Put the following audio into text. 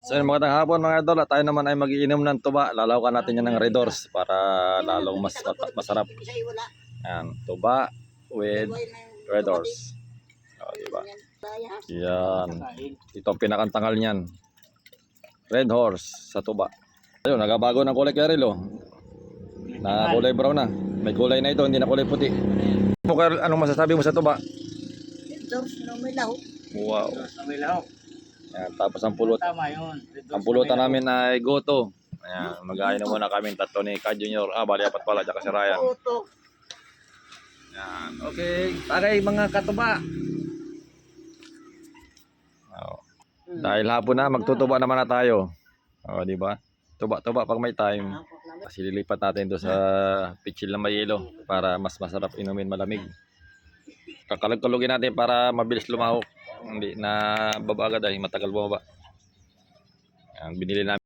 So yun, magandang hapon mga idol. At tayo naman ay magiinom ng tuba. Lalawakan natin yan ng Red Horse para lalong mas masarap. Yan, tuba with Red Horse. O, diba? Yan. Ito ang pinakantangal niyan. Red Horse sa tuba. Ayun, nagabago ng kulay kaya rilo. Na kulay brown na. May kulay na ito, hindi na kulay puti. Anong masasabi mo sa tuba? Red Horse na may lahok. Wow. May lahok. Yan, tapos ang pulot. Tama yun. Ang pulutan namin ay goto. Ayan, mag-ainom muna kami tatlo ni Ka Junior. Bali apat pala, tsaka si Ryan. Yan, okay. Tagay mga katuba. Oh. Dahil hapon na, magtutuba naman na tayo. O, di ba? Tuba-tuba pag may time. Kasi lilipat natin doon sa pitchil na may yelo para mas masarap inumin, malamig. Kakalog-kalugin natin para mabilis lumahok. Hindi na baba agad dahil matagal bumaba. Yan, binili namin.